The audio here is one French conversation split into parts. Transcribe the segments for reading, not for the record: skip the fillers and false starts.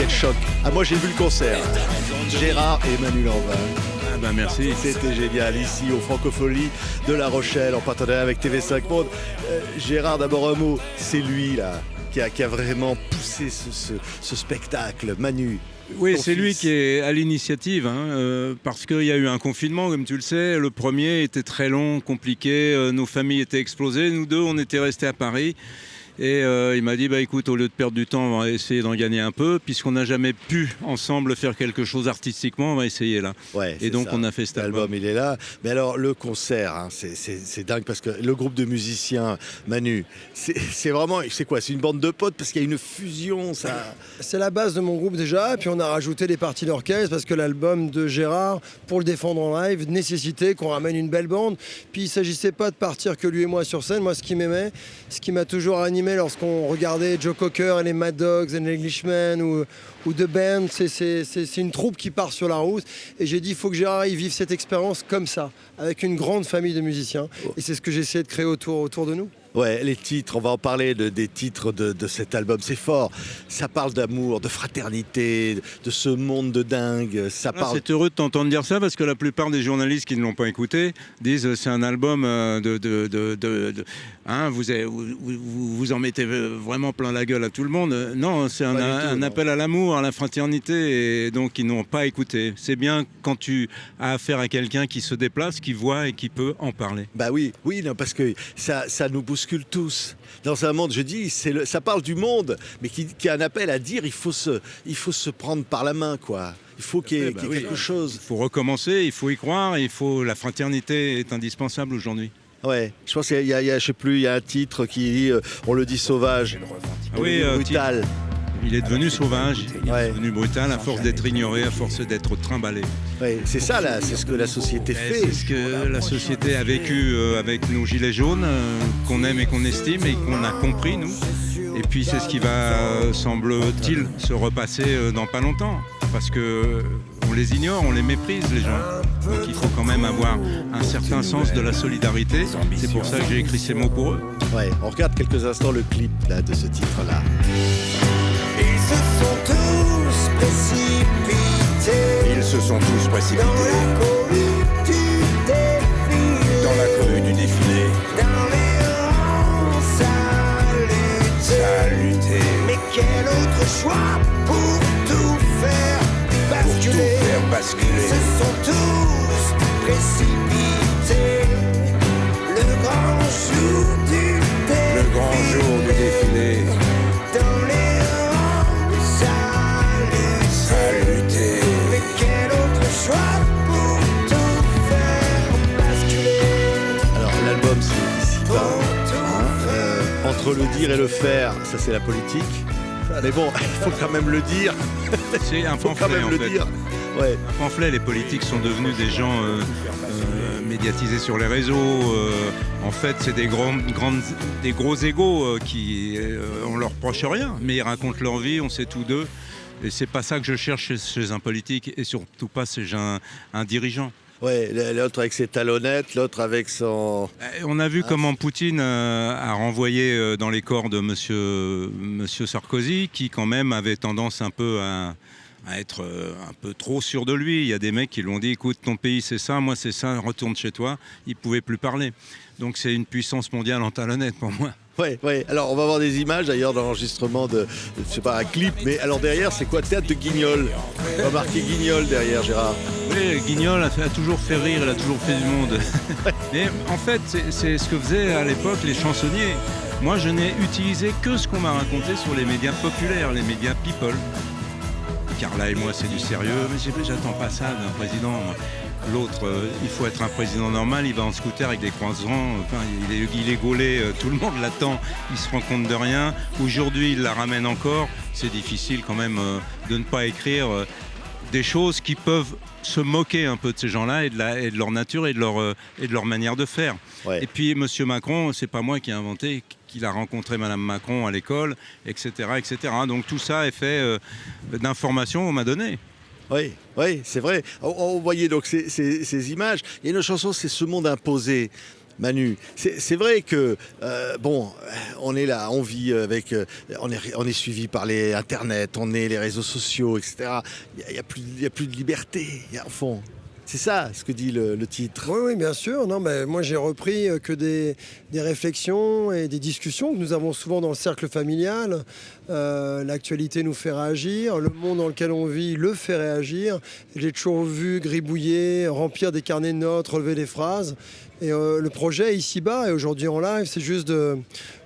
quel choc. Ah, moi j'ai vu le concert. Gérard et Manu Lanvin. Ah bah merci. C'était génial ici au Francophonie de La Rochelle en partenariat avec TV5 Monde. Gérard, d'abord un mot, c'est lui là qui a vraiment poussé ce spectacle. Manu. Oui, c'est lui qui est à l'initiative, parce qu'il y a eu un confinement, comme tu le sais. Le premier était très long, compliqué, nos familles étaient explosées. Nous deux, on était restés à Paris. Et il m'a dit, bah, écoute, au lieu de perdre du temps, on va essayer d'en gagner un peu. Puisqu'on n'a jamais pu ensemble faire quelque chose artistiquement, on va essayer là. Ouais, et donc ça. on a fait cet album. Il est là. Mais alors le concert, hein, c'est dingue parce que le groupe de musiciens, Manu, c'est vraiment, c'est quoi? C'est une bande de potes parce qu'il y a une fusion, ça. C'est la base de mon groupe déjà, et puis on a rajouté des parties d'orchestre parce que l'album de Gérard, pour le défendre en live, nécessitait qu'on ramène une belle bande. Puis il ne s'agissait pas de partir que lui et moi sur scène. Moi, ce qui m'aimait, ce qui m'a toujours animé lorsqu'on regardait Joe Cocker et les Mad Dogs et les Englishmen ou The Band, c'est une troupe qui part sur la route. Et j'ai dit, il faut que Gérard y vive cette expérience comme ça, avec une grande famille de musiciens. Et c'est ce que j'ai essayé de créer autour de nous. Ouais, les titres, on va en parler des titres de cet album, c'est fort. Ça parle d'amour, de fraternité, de ce monde de dingue. Ça parle... C'est heureux de t'entendre dire ça parce que la plupart des journalistes qui ne l'ont pas écouté disent c'est un album vous en mettez vraiment plein la gueule à tout le monde. Non, c'est un appel à l'amour, à la fraternité, et donc ils n'ont pas écouté. C'est bien quand tu as affaire à quelqu'un qui se déplace, qui voit et qui peut en parler. Bah oui, non, parce que ça nous bouscule tous. Dans un monde, je dis, ça parle du monde, mais qui a un appel à dire, il faut se prendre par la main, quoi. Il faut qu'il y ait quelque chose. Il faut recommencer, il faut y croire, la fraternité est indispensable aujourd'hui. Ouais, je pense qu'il y a, je sais plus, il y a un titre qui dit, on le dit sauvage, brutal. Il est devenu sauvage, il est devenu brutal à force d'être ignoré, à force d'être trimballé. Ouais, c'est ça là, c'est ce que la société fait. C'est ce que la société a vécu avec nos gilets jaunes, qu'on aime et qu'on estime et qu'on a compris nous. Et puis c'est ce qui va, semble-t-il, se repasser dans pas longtemps. Parce que on les ignore, on les méprise les gens. Donc il faut quand même avoir un certain sens de la solidarité. C'est pour ça que j'ai écrit ces mots pour eux. Ouais, on regarde quelques instants le clip là, de ce titre-là. Ils se sont tous précipités. Ils se sont tous précipités Dans la cohue du défilé. Dans les rangs, ça luttait. Mais quel autre choix pour tout faire basculer? Ils se sont tous précipités. Le grand jour du défilé. Le grand jour du défilé. Dans les rangs, ça luttait. Mais quel autre choix pour tout faire basculer? Alors l'album c'est ici bas, entre le dire et le faire, ça c'est la politique. Mais bon, il faut quand même le dire. C'est un pamphlet en fait. Ouais. Un pamphlet, les politiques sont devenus des gens médiatisés sur les réseaux. En fait, c'est des gros égos qui on leur reproche rien, mais ils racontent leur vie, on sait tout d'eux. Et c'est pas ça que je cherche chez un politique et surtout pas chez un dirigeant. Ouais, l'autre avec ses talonnettes, l'autre avec son... On a vu comment Poutine a renvoyé dans les corps de monsieur Sarkozy, qui quand même avait tendance un peu à être un peu trop sûr de lui. Il y a des mecs qui lui ont dit, écoute, ton pays c'est ça, moi c'est ça, retourne chez toi. Il ne pouvait plus parler. Donc c'est une puissance mondiale en talonnettes pour moi. Ouais. Alors on va voir des images d'ailleurs d'enregistrement de, je sais pas, un clip, mais alors derrière c'est quoi? Théâtre de Guignol. On va marquer Guignol derrière, Gérard. Oui, Guignol a toujours fait rire, il a toujours fait du monde. Mais en fait, c'est ce que faisaient à l'époque les chansonniers. Moi, je n'ai utilisé que ce qu'on m'a raconté sur les médias populaires, les médias people. Carla et moi, c'est du sérieux, mais j'attends pas ça d'un président. L'autre, il faut être un président normal, il va en scooter avec des croissants, enfin, il est gaulé, tout le monde l'attend, il se rend compte de rien. Aujourd'hui, il la ramène encore. C'est difficile quand même de ne pas écrire des choses qui peuvent se moquer un peu de ces gens-là et de leur nature et de leur manière de faire. Ouais. Et puis, M. Macron, c'est pas moi qui ai inventé, qu'il a rencontré Mme Macron à l'école, etc., etc. Donc tout ça est fait d'informations qu'on m'a données. Oui, c'est vrai. On voyait donc ces images. Il y a une chanson, c'est Ce monde imposé. Manu, c'est vrai que bon, on est là, on vit avec, on est suivi par les Internet, on est les réseaux sociaux, etc. Il y a plus de liberté, au fond. C'est ça ce que dit le titre. Oui, oui, bien sûr. Non, mais moi, j'ai repris que des réflexions et des discussions que nous avons souvent dans le cercle familial. L'actualité nous fait réagir. Le monde dans lequel on vit le fait réagir. J'ai toujours vu gribouiller, remplir des carnets de notes, relever des phrases. Et le projet ici-bas et aujourd'hui en live, c'est juste de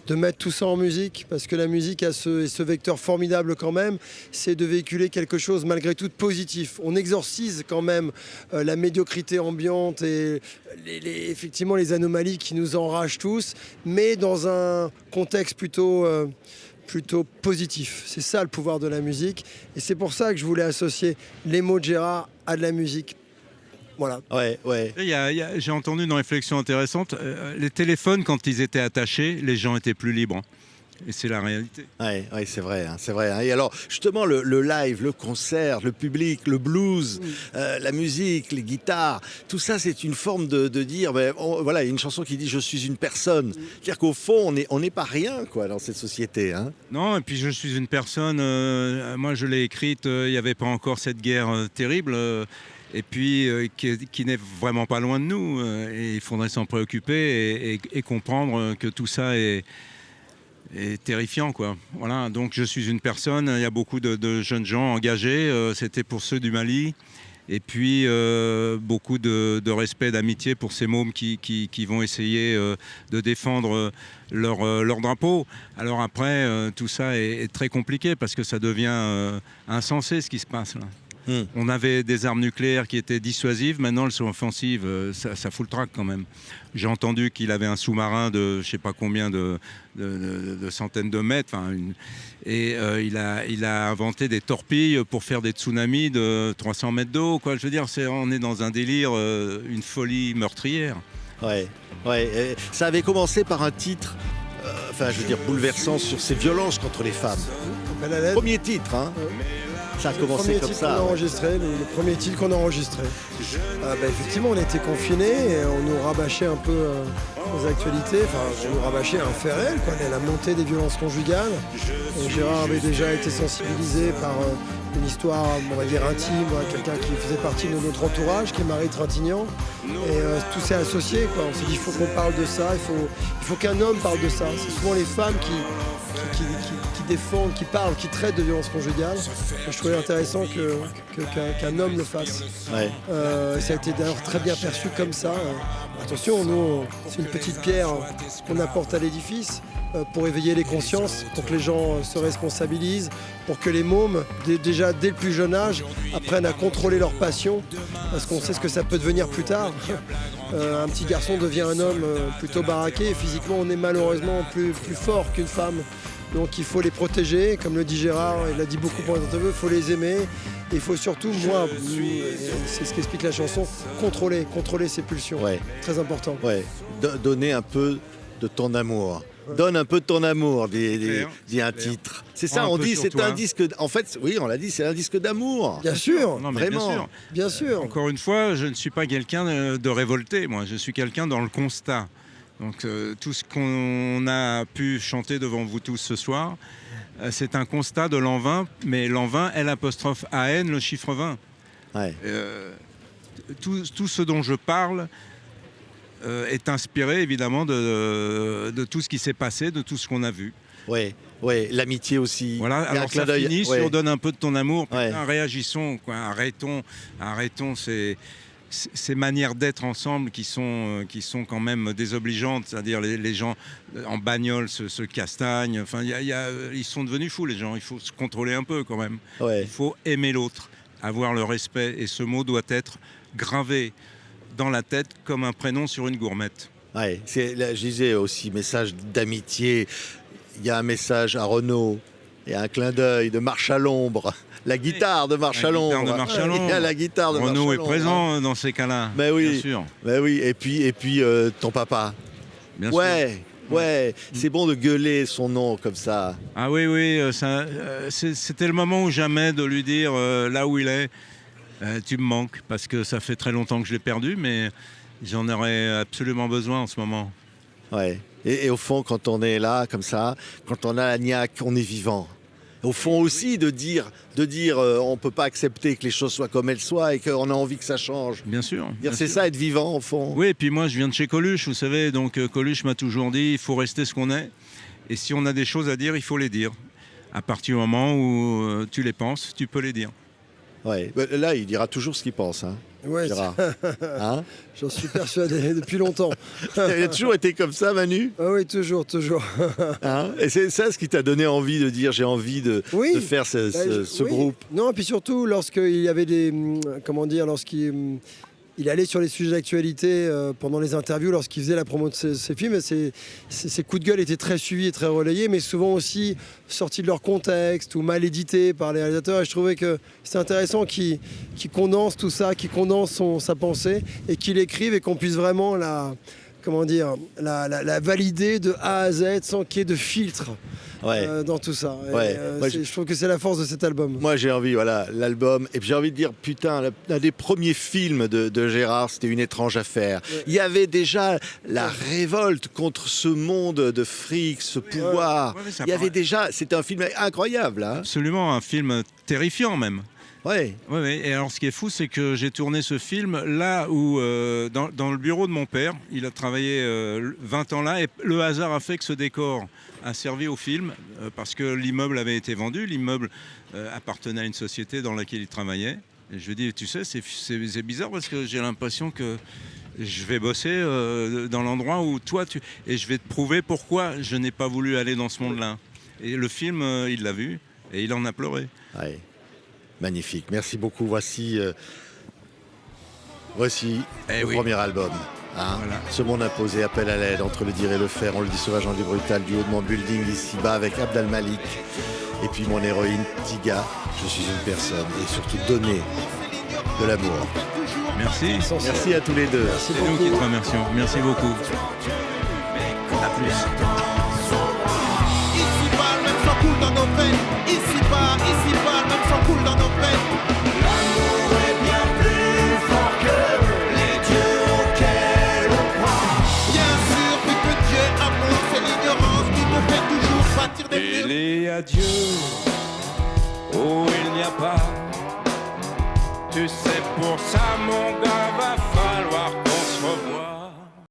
mettre tout ça en musique, parce que la musique a ce vecteur formidable quand même, c'est de véhiculer quelque chose malgré tout de positif. On exorcise quand même la médiocrité ambiante et effectivement les anomalies qui nous enragent tous, mais dans un contexte plutôt positif. C'est ça le pouvoir de la musique, et c'est pour ça que je voulais associer les mots de Gérard à de la musique. Voilà. Ouais. J'ai entendu une réflexion intéressante. Les téléphones, quand ils étaient attachés, les gens étaient plus libres. Et c'est la réalité. Ouais, c'est vrai, c'est vrai. Et alors, justement, le live, le concert, le public, le blues, la musique, les guitares, tout ça, c'est une forme de dire, voilà, il y a une chanson qui dit « Je suis une personne ». C'est-à-dire qu'au fond, on n'est pas rien, quoi, dans cette société. Hein. Non, et puis je suis une personne, moi je l'ai écrite, il n'y avait pas encore cette guerre terrible. Et puis qui n'est vraiment pas loin de nous. Et il faudrait s'en préoccuper et comprendre que tout ça est terrifiant, quoi. Voilà, donc je suis une personne, il y a beaucoup de jeunes gens engagés, c'était pour ceux du Mali. Et puis beaucoup de respect, d'amitié pour ces mômes qui vont essayer de défendre leur drapeau. Alors après, tout ça est très compliqué parce que ça devient insensé ce qui se passe là. On avait des armes nucléaires qui étaient dissuasives, maintenant elles sont offensives, ça fout le trac quand même. J'ai entendu qu'il avait un sous-marin de je ne sais pas combien de centaines de mètres, et il a inventé des torpilles pour faire des tsunamis de 300 mètres d'eau. Je veux dire, on est dans un délire, une folie meurtrière. Ouais. Ça avait commencé par un titre, bouleversant sur ces violences contre les femmes. Premier titre, hein. Ça a commencé comme ça. Le premier titre qu'on a enregistré. Effectivement, on était confinés et on nous rabâchait un peu aux actualités. Enfin, on nous rabâchait un fait réel, quoi, la montée des violences conjugales. Et Gérard avait déjà été sensibilisé par une histoire, on va dire, intime, quelqu'un qui faisait partie de notre entourage, qui est Marie Trintignant. Et tout s'est associé, quoi. On s'est dit, il faut qu'on parle de ça, il faut qu'un homme parle de ça. C'est souvent les femmes qui défendent, qui parlent, qui traitent de violences conjugales. Et je trouvais intéressant qu'un homme le fasse. Ouais. Ça a été d'ailleurs très bien perçu comme ça. Attention, nous, c'est une petite pierre qu'on apporte à l'édifice pour éveiller les consciences, pour que les gens se responsabilisent, pour que les mômes, déjà dès le plus jeune âge, apprennent à contrôler leur passion, parce qu'on sait ce que ça peut devenir plus tard. Un petit garçon devient un homme plutôt baraqué, et physiquement on est malheureusement plus fort qu'une femme. Donc il faut les protéger, comme le dit Gérard, il l'a dit beaucoup pendant l'interview, il faut les aimer. Et il faut surtout, c'est ce qu'explique la chanson, contrôler ses pulsions. Ouais. Très important. Ouais. Donner un peu de ton amour. Donne un peu de ton amour, dit un titre. C'est ça, on dit, c'est un disque. En fait, oui, on l'a dit, c'est un disque d'amour. Bien sûr, non, vraiment. Bien sûr. Encore une fois, je ne suis pas quelqu'un de révolté, moi. Je suis quelqu'un dans le constat. Donc tout ce qu'on a pu chanter devant vous tous ce soir, c'est un constat de l'an 20, mais l'an 20, L''AN, le chiffre 20. Ouais. Tout ce dont je parle est inspiré évidemment de tout ce qui s'est passé, de tout ce qu'on a vu. Oui, l'amitié aussi. Voilà, alors ça finit, si on donne un peu de ton amour, putain, réagissons, quoi. Arrêtons ces manières d'être ensemble qui sont quand même désobligeantes, c'est-à-dire les gens en bagnole se castagnent, enfin, ils sont devenus fous les gens, il faut se contrôler un peu quand même. Ouais. Il faut aimer l'autre, avoir le respect, et ce mot doit être gravé dans la tête comme un prénom sur une gourmette. Ouais, je disais aussi message d'amitié, il y a un message à Renaud, il y a un clin d'œil de Marche à l'ombre. La guitare de Marche à l'ombre. Il y a la guitare de Marche à l'ombre. Renaud est présent dans ces cas-là. Mais oui, bien sûr. Mais oui. Et puis ton papa. Bien sûr. Ouais, c'est bon de gueuler son nom comme ça. Ah oui, c'était le moment ou jamais de lui dire là où il est, tu me manques, parce que ça fait très longtemps que je l'ai perdu, mais J'en aurais absolument besoin en ce moment. Ouais. Et au fond, quand on est là, comme ça, quand on a la niaque, on est vivant. Au fond aussi, de dire on ne peut pas accepter que les choses soient comme elles soient et qu'on a envie que ça change. Bien sûr. bien C'est sûr. ça, être vivant, au fond. Oui, et puis moi, je viens de chez Coluche, vous savez. Donc, Coluche m'a toujours dit, il faut rester ce qu'on est. Et si on a des choses à dire, il faut les dire. À partir du moment où tu les penses, tu peux les dire. Ouais. Là, il dira toujours ce qu'il pense, hein, Ouais, Gérard. Hein. j'en suis persuadé depuis longtemps. Il a toujours été comme ça, Manu. Ah oui, toujours. Hein. Et c'est ça ce qui t'a donné envie de dire j'ai envie de faire ce Oui. groupe. Non, et puis surtout, lorsqu'il y avait lorsqu'il il allait sur les sujets d'actualité pendant les interviews, lorsqu'il faisait la promo de ses films, ses coups de gueule étaient très suivis et très relayés, mais souvent aussi sortis de leur contexte ou mal édités par les réalisateurs. Et je trouvais que c'est intéressant qu'il condense tout ça, qu'il condense sa pensée et qu'il écrive et qu'on puisse vraiment la valider de A à Z sans qu'il y ait de filtre. Ouais. Dans tout ça. Et, Ouais. Moi, je trouve que c'est la force de cet album. Moi, j'ai envie, voilà, l'album. Et puis j'ai envie de dire, putain, l'un des premiers films de Gérard, c'était Une étrange affaire. Ouais. Il y avait déjà la révolte contre ce monde de fric, ce pouvoir. Ouais, ça Il y avait paraît- déjà, c'était un film incroyable. Hein. Absolument, un film terrifiant même. Ouais. Oui. Et alors, ce qui est fou, c'est que j'ai tourné ce film là où, dans le bureau de mon père, il a travaillé 20 ans là, et le hasard a fait que ce décor a servi au film, parce que l'immeuble avait été vendu, l'immeuble appartenait à une société dans laquelle il travaillait. Et je lui ai dit, tu sais, c'est bizarre parce que j'ai l'impression que je vais bosser dans l'endroit où toi, et je vais te prouver pourquoi je n'ai pas voulu aller dans ce monde-là. Et le film, il l'a vu, et il en a pleuré. Ouais. Magnifique. Merci beaucoup. Voici le premier album. Hein. Voilà. Ce monde imposé, appel à l'aide entre le dire et le faire. On le dit sauvage, on le dit brutal. Du haut de mon building ici-bas avec Abdal Malik. Et puis mon héroïne Tiga. Je suis une personne et surtout donner de l'amour. Merci. Merci à tous les deux. Merci C'est nous beaucoup. qui te remercions. Merci beaucoup. À plus. Ici-bas, le même sang coule dans nos veines. Ici-bas, le même sang coule dans nos veines. L'amour est bien plus fort que les dieux auxquels on croit. Bien sûr, vu que Dieu amour, c'est l'ignorance qui nous fait toujours bâtir des murs. Il y a Dieu, ou il n'y a pas. Tu sais, pour ça, mon gars, va falloir